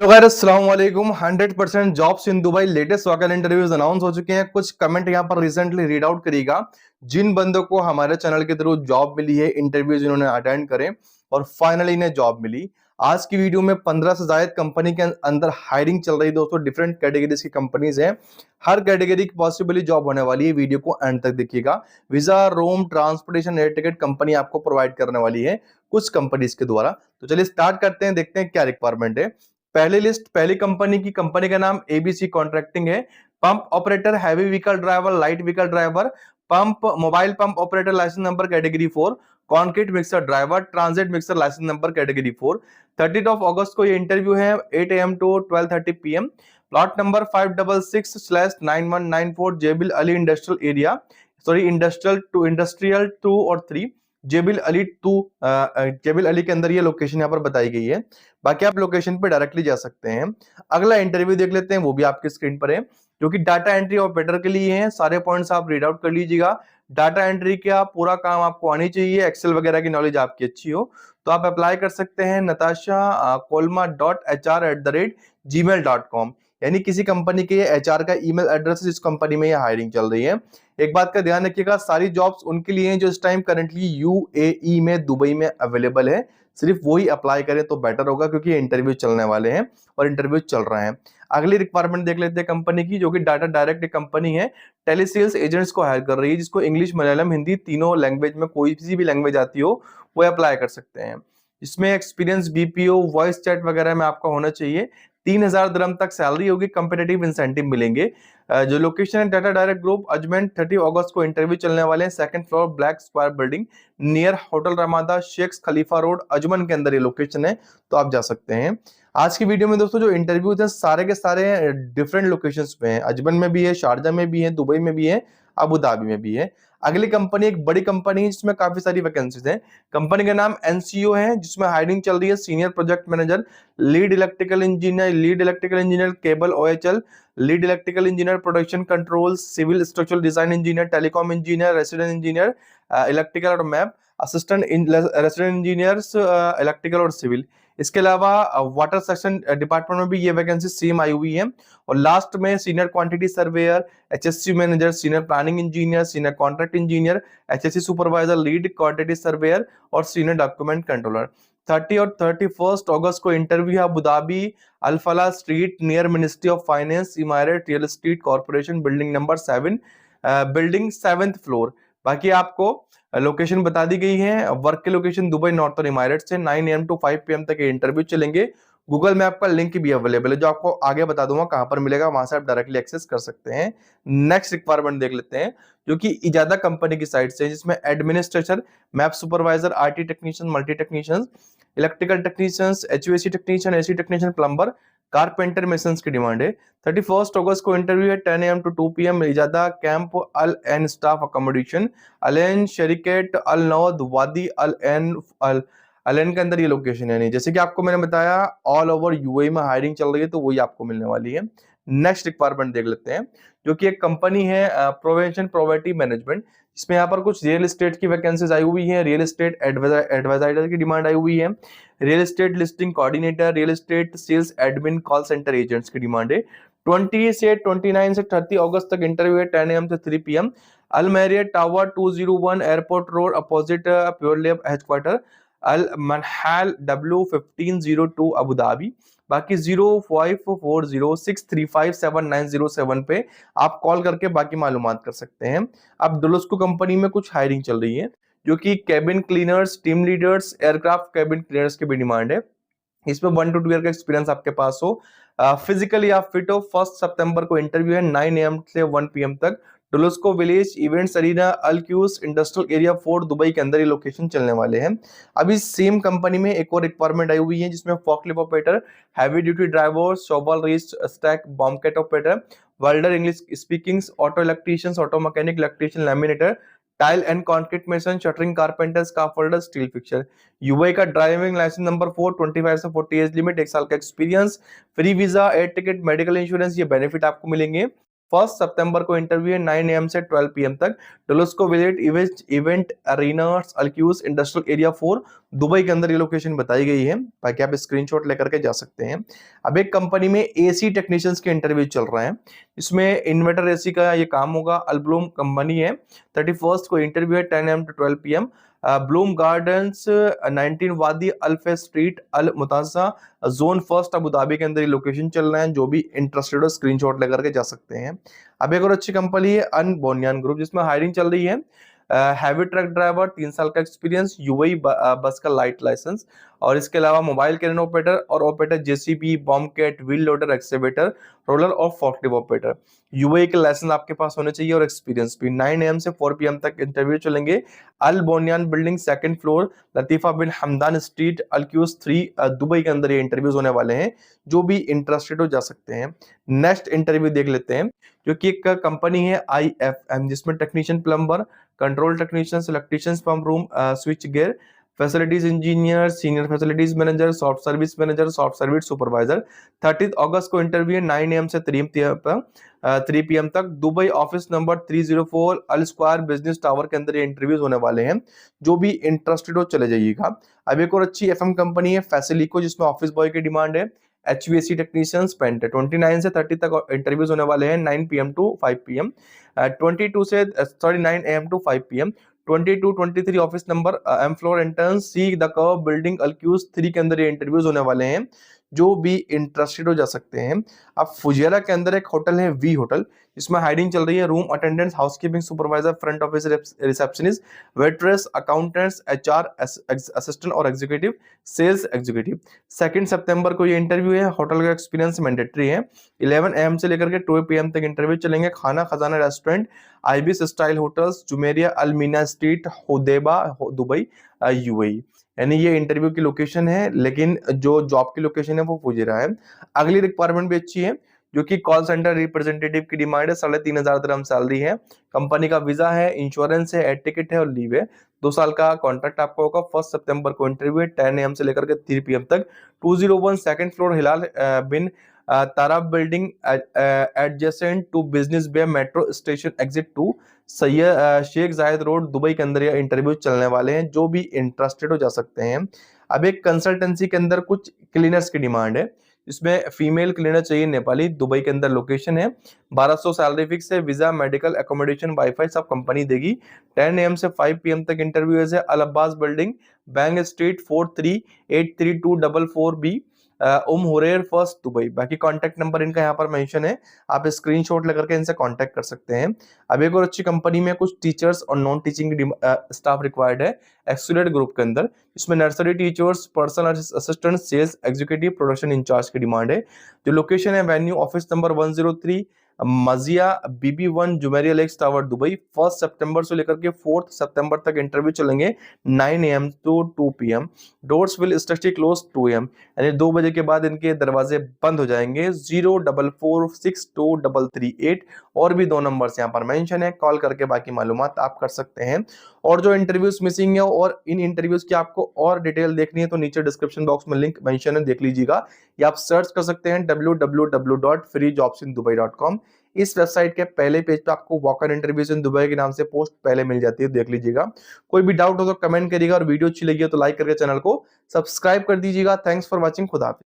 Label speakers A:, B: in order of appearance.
A: तो गाइस अस्सलाम वालेकुम। 100% jobs in Dubai latest vacant interviews announce हो चुके हैं। कुछ कमेंट यहाँ पर रिसेंटली रीड आउट करिएगा जिन बंदों को हमारे चैनल के थ्रू जॉब मिली है, इंटरव्यूज इन्होंने अटेंड करे और फाइनली इन्हें जॉब मिली। आज की वीडियो में 15 से ज्यादा कंपनी के अंदर हायरिंग चल रही है दोस्तों। डिफरेंट कैटेगरीज की कंपनीज हैं, हर कैटेगरी की पॉसिबली जॉब होने वाली है। वीडियो को एंड तक देखिएगा। Visa, room, transportation, air ticket company आपको प्रोवाइड करने वाली है कुछ कंपनीज के द्वारा। तो चलिए स्टार्ट करते हैं, देखते हैं क्या रिक्वायरमेंट है। पहली लिस्ट, पहली कंपनी का नाम एबीसी कॉन्ट्रैक्टिंग है। Pump operator, heavy vehicle driver, light vehicle driver, pump mobile pump operator licence number category 4, concrete mixer driver, transit mixer licence number category 4। 30 of August को ये इंटरव्यू है 8 AM to 12:30 PM। Plot number 566/9194 Jebel Ali industrial area, sorry industrial 2 और 3, जेबिल अली 2, जेबिल अली के अंदर ये location यहाँ पर बताई गई है। बाकी आप लोकेशन पे डायरेक्टली जा सकते हैं। अगला इंटरव्यू देख लेते हैं, वो भी आपके स्क्रीन पर है, जो कि डाटा एंट्री ऑपरेटर के लिए है। सारे पॉइंट्स आप रीड आउट कर लीजिएगा। डाटा एंट्री का पूरा काम आपको आनी चाहिए, एक्सेल वगैरह की नॉलेज आपकी अच्छी हो तो आप अप्लाई कर सकते हैं natasha.kolma.hr@gmail.com। यानी किसी कंपनी के एचआर का ईमेल एड्रेस है जिस कंपनी में ये हायरिंग चल रही है। एक बात का ध्यान रखिएगा, सारी जॉब्स उनके लिए हैं जो इस टाइम करंटली यूएई में, दुबई में अवेलेबल है। सिर्फ वही अप्लाई करें तो बेटर होगा क्योंकि इंटरव्यू चलने वाले हैं और इंटरव्यू चल रहे हैं। अगली रिक्वायरमेंट देख लेते हैं कंपनी की, जो कि डाटा डायरेक्ट कंपनी है। टेलीसेल्स एजेंट्स को हायर कर रही है, जिसको इंग्लिश, मलयालम, हिंदी तीनों लैंग्वेज में कोई सी भी लैंग्वेज आती हो वो अप्लाई कर सकते हैं। इसमें एक्सपीरियंस बीपीओ, वॉइस चैट वगैरह में आपका होना चाहिए। 3,000 दिरहम तक सैलरी होगी, कंपेटिटिव इंसेंटिव मिलेंगे। जो लोकेशन है डाटा डायरेक्ट ग्रुप अजमेंट। 30 अगस्त को इंटरव्यू चलने वाले हैं। Second floor, black square building, near hotel Ramada, Sheikh Khalifa road, Ajman के अंदर ये लोकेशन है, तो आप जा सकते हैं। आज की वीडियो में दोस्तों जो इंटरव्यूज हैं सारे के सारे डिफरेंट लोकेशंस पे हैं। अजमन में भी है, शारजा में भी है, दुबई में भी है, अबू धाबी में भी है। अगली कंपनी एक बड़ी कंपनी है जिसमें काफी सारी वैकेंसीज हैं। कंपनी का नाम एनसीओ है, जिसमें हायरिंग चल रही है senior project manager, lead electrical engineer cable OHL, lead electrical engineer production control, civil structural design engineer, telecom engineer, resident engineer electrical और MEP, assistant resident engineers electrical और सिविल। इसके अलावा वाटर सेक्शन डिपार्टमेंट में भी ये vacancy same आई हुई है। और लास्ट में senior quantity surveyor, HSC manager, senior planning engineer, senior contract engineer, HSC supervisor, lead quantity surveyor और सीनियर डॉक्यूमेंट कंट्रोलर। 30 और 31 अगस्त को इंटरव्यू है Abu Dhabi, Alfalah street, near ministry of finance, इमारत real estate corporation, building number 7, building 7th floor. बाकी आपको location बता दी गई है। वर्क के लोकेशन दुबई नॉर्थन इमारत से 9 AM टू 5 PM तक इंटरव्यू चलेंगे। गूगल मैप का लिंक भी अवेलेबल है, जो आपको आगे बता दूंगा कहां पर मिलेगा, वहां से आप डायरेक्टली एक्सेस कर सकते हैं। नेक्स्ट रिक्वायरमेंट देख लेते हैं, जो कि इजादा कंपनी की साइड से, जिसमें administrator, MEP supervisor, RT technician, multi technician, electrical technicians, HVAC technician, AC technician, plumber, carpenter, masons की डिमांड है। 31 अगस्त को इंटरव्यू है 10 AM टू 2 PM। इजादा camp Al Ain staff accommodation, Al Ain शेरिकेट, अल नौद, वादी अल एन के अंदर ये लोकेशन है। नहीं, जैसे कि आपको मैंने बताया ऑल ओवर यूएई में हायरिंग चल रही है, तो वही आपको मिलने वाली है। नेक्स्ट रिक्वायरमेंट देख लेते हैं, जो कि एक कंपनी है प्रोवेंशन प्रॉपर्टी मैनेजमेंट। इसमें यहाँ पर कुछ रियल एस्टेट की वैकेंसीज आई हुई है। रियल एस्टेट एडवाइजर की डिमांड आई हुई है। Real estate listing coordinator, real estate sales admin, call centre agents की डिमांड है। 29 से 30 अगस्त तक इंटरव्यू है 10 AM से 3 PM। अल Marriott tower 201 airport road opposite pure lab headquarters, अल मनहाल W1502 अबू धाबी। बाकी 0540635790 पे आप कॉल करके बाकी मालूमात कर सकते हैं। अब डोलोस्को कंपनी में कुछ हायरिंग चल रही है, जो कि cabin cleaners, team leaders, aircraft cabin cleaners की भी डिमांड है। इसमें 1 to 2 ईयर का एक्सपीरियंस आपके पास हो, फिजिकली आप फिट हो। 1 सितंबर को इंटरव्यू है 9 AM से 1 PM तक। डोलोस्को विलेज इवेंट्स अरीना, अल्क्यूस इंडस्ट्रियल एरिया 4 दुबई के अंदर ये लोकेशन चलने वाले हैं। अभी सेम कंपनी में एक और रिक्वायरमेंट आई हुई है, जिसमें forklift operator, heavy duty driver, shovel reach stack bobcat operator, welder English speaking, auto electrician, auto mechanic, electrician, laminator, tile and concrete mason, shuttering carpenter, scaffolder, steel fixer. UAE का driving licence number 4, 25 से 40 age limit, 1 साल का experience, free visa, air ticket, medical insurance, ये benefit आपको मिलेंगे। 1 सितंबर को interview है 9 AM से 12 PM तक। डेलस्को विजिट इवेंट अरीनास अल्क्यूज इंडस्ट्रियल एरिया 4 दुबई के अंदर ये लोकेशन बताई गई है, बाकी आप स्क्रीनशॉट लेकर के जा सकते हैं। अब एक कंपनी में एसी टेक्नीशियंस के इंटरव्यू चल रहे हैं, इसमें इन्वर्टर एसी का ये काम होगा। अल्ब्लूम कंपनी है, 31 को इंटरव्यू है 10 AM to 12 PM। Bloom gardens 19 वादी अल्फे स्ट्रीट अल मुतासा जोन फर्स्ट अबू धाबी के अंदर ये लोकेशन चल रहे हैं। जो भी इंटरेस्टेड हो स्क्रीनशॉट लेकर के जा सकते हैं। अब एक और अच्छी कंपनी है अन बोनियान ग्रुप, जिसमें हायरिंग चल रही है। हैवी ट्रक ड्राइवर 3 साल का एक्सपीरियंस, यूएई बस का लाइट लाइसेंस, और इसके अलावा मोबाइल क्रेन ऑपरेटर और operator JCB, Bobcat, wheel loader, excavator, roller और फोर्कलिफ्ट ऑपरेटर। यूएई के लाइसेंस आपके पास होने चाहिए और एक्सपीरियंस भी। 9 AM से 4 PM तक इंटरव्यू चलेंगे। अल बोनियान बिल्डिंग 2nd फ्लोर, लतीफा बिन हमदान स्ट्रीट, अल्क्यूज 3 दुबई के अंदर ये इंटरव्यूज होने वाले हैं। जो भी इंटरेस्टेड हो जा सकते हैं। नेक्स्ट इंटरव्यू देख लेते हैं, जो कि एक कंपनी है IFM, जिसमें technician plumber, control technicians, electricians, pump room, switch gear, facilities engineer, senior facilities manager, soft service manager, soft service supervisor. 30 अगस्त को इंटरव्यू है 9 AM से 3 PM तक। दुबई ऑफिस नंबर 304 अल स्क्वायर बिजनेस टावर के अंदर ये इंटरव्यूज होने वाले हैं। जो भी इंटरेस्टेड हो चले जाइएगा। अब एक और अच्छी FM कंपनी है फैसिलिको, जिसमें ऑफिस बॉय की डिमांड है। HVAC टेक्नीशियंस पेंट 29 से 30 तक इंटरव्यूज होने वाले हैं। 9 PM to 5 PM। 9 AM to 5 PM। 22 23 office number M floor entrance C the curve building Al Quoz 3 के अंदर ये इंटरव्यूज होने वाले हैं। जो भी इंटरेस्टेड हो जा सकते हैं। अब फुजेरा के अंदर एक होटल है वी होटल, जिसमें हायरिंग चल रही है। Room attendants, housekeeping supervisor, front office receptionist, waitress, accountants, HR assistant और एग्जीक्यूटिव सेल्स एग्जीक्यूटिव। 2 सितंबर को ये इंटरव्यू है। होटल का एक्सपीरियंस मैंडेटरी है। 11 AM से लेकर के 2 PM तक इंटरव्यू चलेंगे। Khana Khazana restaurant, Ibis style hotels, Jumeirah Al Mina street, Hudaiba Dubai UAE। यानी ये इंटरव्यू की लोकेशन है, लेकिन जो जॉब की लोकेशन है वो फुजेरा है। अगली रिक्वायरमेंट भी अच्छी है, जो कि कॉल सेंटर रिप्रेजेंटेटिव की डिमांड है। 3500 दिरहम सैलरी है। कंपनी का वीजा है, इंश्योरेंस है, एयर टिकट है और लीव है। 2 साल का कॉन्ट्रैक्ट आपको होगा। 1 सितंबर को इंटरव्यू है 10 AM से लेकर के 3 PM तक। 201 2nd floor Hilal bin Tara building adjacent to Business Bay metro station exit 2 Sheikh Zayed Road Dubai के अंदर ये इंटरव्यू चलने वाले हैं। जो भी इंटरेस्टेड हो जा सकते हैं। अब एक कंसल्टेंसी के अंदर कुछ क्लीनर्स की डिमांड है, इसमें फीमेल क्लीनर चाहिए नेपाली। दुबई के अंदर लोकेशन है। 1200 सैलरी फिक्स है। वीजा, मेडिकल, एकोमोडेशन, वाईफाई सब कंपनी देगी। 10 AM से 5 PM तक इंटरव्यू है। Al Abbas building, bank street 43832444B, हुरैर फर्स्ट दुबई। बाकी कांटेक्ट नंबर इनका यहाँ पर मेंशन है, आप स्क्रीनशॉट लेकर के इनसे कांटेक्ट कर सकते हैं। अब एक और अच्छी कंपनी में कुछ टीचर्स और नॉन टीचिंग स्टाफ रिक्वायर्ड है एक्सुलेट ग्रुप के अंदर। इसमें nursery teachers, personal assistant, sales executive, production in charge की डिमांड है। जो लोकेशन है venue office number 103 Mazaya BB1 Jumeirah Lakes tower Dubai. 1 सितंबर से लेकर के 4 सितंबर तक इंटरव्यू चलेंगे 9 AM to 2 PM। Doors will strictly close 2 AM, यानी 2 बजे के बाद इनके दरवाजे बंद हो जाएंगे। 04462338 और भी 2 नंबर्स यहाँ पर मेंशन है, कॉल करके बाकी मालूमात आप कर सकते हैं। और जो इंटरव्यूज मिसिंग है और इन इंटरव्यूज की आपको और डिटेल देखनी है तो नीचे डिस्क्रिप्शन बॉक्स में लिंक मेंशन है, देख लीजिएगा, या आप सर्च कर सकते हैं www.freejobsindubai.com। इस वेबसाइट के पहले पेज पे आपको वॉक-इन इंटरव्यूज इन दुबई के नाम से पोस्ट पहले मिल जाती है, देख लीजिएगा। कोई भी डाउट हो तो कमेंट करिएगा और वीडियो अच्छी लगी हो तो लाइक करके चैनल को सब्सक्राइब कर दीजिएगा। Thanks for watching. खुदा हाफिज़।